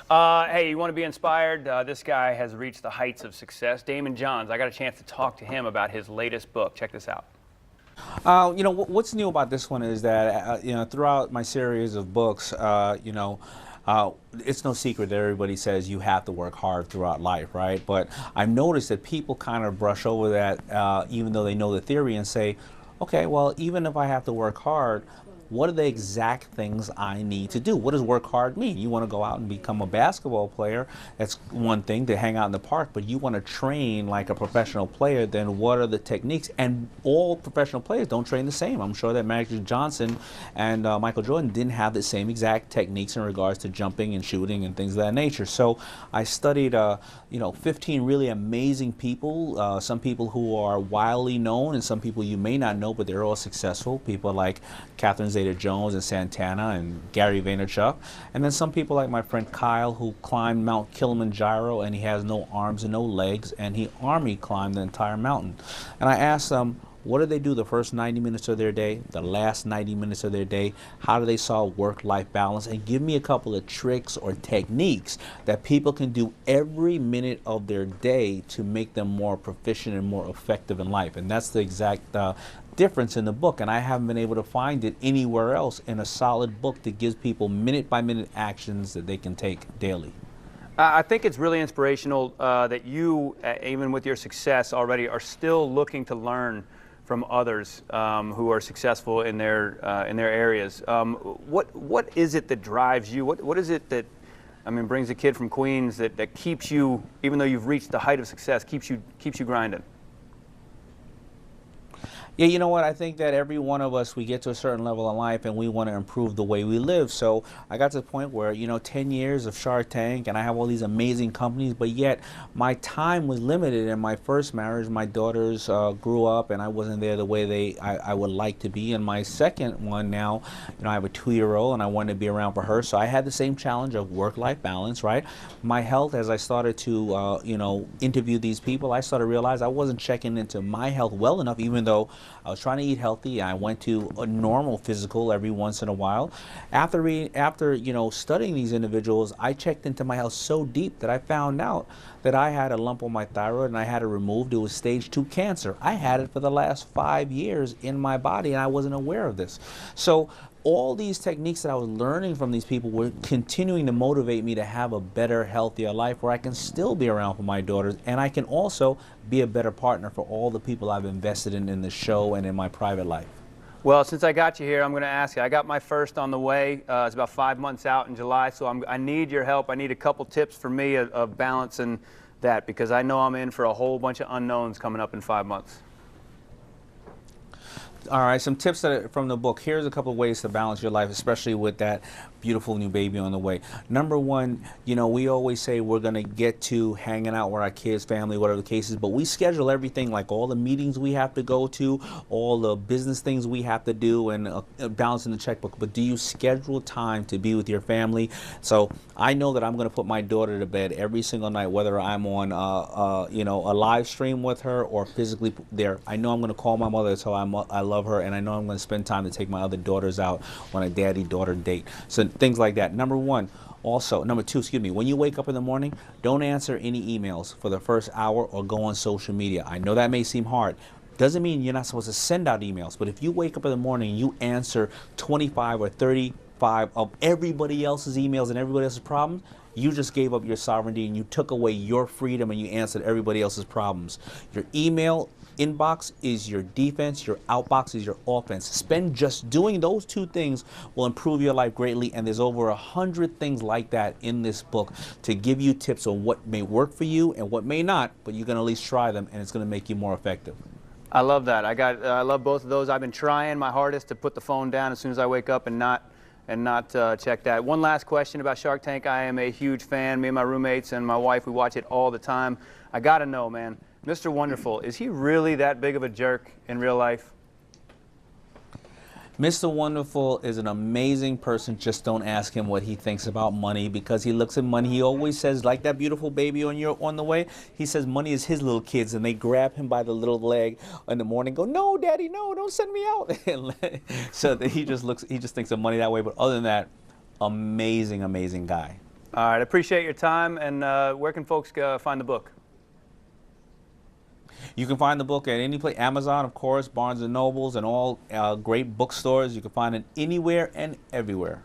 Hey, you want to be inspired? This guy has reached the heights of success. Daymond John. I got a chance to talk to him about his latest book. Check this out. What's new about this one is that throughout my series of books, it's no secret that everybody says you have to work hard throughout life, right? But I've noticed that people kind of brush over that, even though they know the theory, and say, okay, well, even if I have to work hard, what are the exact things I need to do? What does work hard mean? You want to go out and become a basketball player, that's one thing, to hang out in the park, but you want to train like a professional player, then what are the techniques? And all professional players don't train the same. I'm sure that Magic Johnson and Michael Jordan didn't have the same exact techniques in regards to jumping and shooting and things of that nature. So I studied 15 really amazing people, some people who are widely known and some people you may not know, but they're all successful. People like Catherine Zeta-Jones and Santana and Gary Vaynerchuk. And then some people like my friend Kyle, who climbed Mount Kilimanjaro and he has no arms and no legs, and he army climbed the entire mountain. And I asked them, what do they do the first 90 minutes of their day, the last 90 minutes of their day? How do they solve work-life balance? And give me a couple of tricks or techniques that people can do every minute of their day to make them more proficient and more effective in life. And that's the exact difference in the book, and I haven't been able to find it anywhere else in a solid book that gives people minute-by-minute actions that they can take daily. I think it's really inspirational that you, even with your success already, are still looking to learn from others who are successful in their areas. What is it that drives you? What is it that, brings a kid from Queens that keeps you, even though you've reached the height of success, keeps you grinding? Yeah, you know what? I think that every one of us, we get to a certain level in life and we want to improve the way we live. So I got to the point where, 10 years of Shark Tank and I have all these amazing companies, but yet my time was limited. In my first marriage, my daughters grew up and I wasn't there the way I would like to be. And my second one now, I have a 2-year-old and I wanted to be around for her. So I had the same challenge of work-life balance, right? My health, as I started to, interview these people, I started to realize I wasn't checking into my health well enough, even though I was trying to eat healthy. I went to a normal physical every once in a while. After studying these individuals, I checked into my health so deep that I found out that I had a lump on my thyroid and I had it removed. It was stage 2 cancer. I had it for the last 5 years in my body and I wasn't aware of this. So all these techniques that I was learning from these people were continuing to motivate me to have a better, healthier life where I can still be around for my daughters and I can also be a better partner for all the people I've invested in the show and in my private life. Well, since I got you here, I'm going to ask you. I got my first on the way. It's about 5 months out in July, so I need your help. I need a couple tips for me of balancing that because I know I'm in for a whole bunch of unknowns coming up in 5 months. All right, some tips from the book. Here's a couple of ways to balance your life, especially with that beautiful new baby on the way. Number one, we always say we're going to get to hanging out with our kids, family, whatever the case is, but we schedule everything, like all the meetings we have to go to, all the business things we have to do, and balancing the checkbook. But do you schedule time to be with your family? So I know that I'm going to put my daughter to bed every single night, whether I'm on a live stream with her or physically there. I know I'm going to call my mother, so I love her, and I know I'm going to spend time to take my other daughters out on a daddy-daughter date. So things like that. Number two, when you wake up in the morning, don't answer any emails for the first hour or go on social media. I know that may seem hard. Doesn't mean you're not supposed to send out emails, but if you wake up in the morning and you answer 25 or 35 of everybody else's emails and everybody else's problems, you just gave up your sovereignty and you took away your freedom and you answered everybody else's problems. Your email inbox is your defense, your outbox is your offense. Spend just doing those two things will improve your life greatly, and there's over 100 things like that in this book to give you tips on what may work for you and what may not, but you can at least try them and it's going to make you more effective. I love that. I love both of those. I've been trying my hardest to put the phone down as soon as I wake up and not check that. One last question about Shark Tank. I am a huge fan. Me and my roommates and my wife, we watch it all the time. I got to know, man, Mr. Wonderful, is he really that big of a jerk in real life? Mr. Wonderful is an amazing person. Just don't ask him what he thinks about money, because he looks at money. He always says, like that beautiful baby on the way, he says money is his little kids, and they grab him by the little leg in the morning, go, no, daddy, no, don't send me out. So that he just thinks of money that way. But other than that, amazing, amazing guy. All right, I appreciate your time. And where can folks find the book? You can find the book at any place, Amazon, of course, Barnes & Nobles, and all great bookstores. You can find it anywhere and everywhere.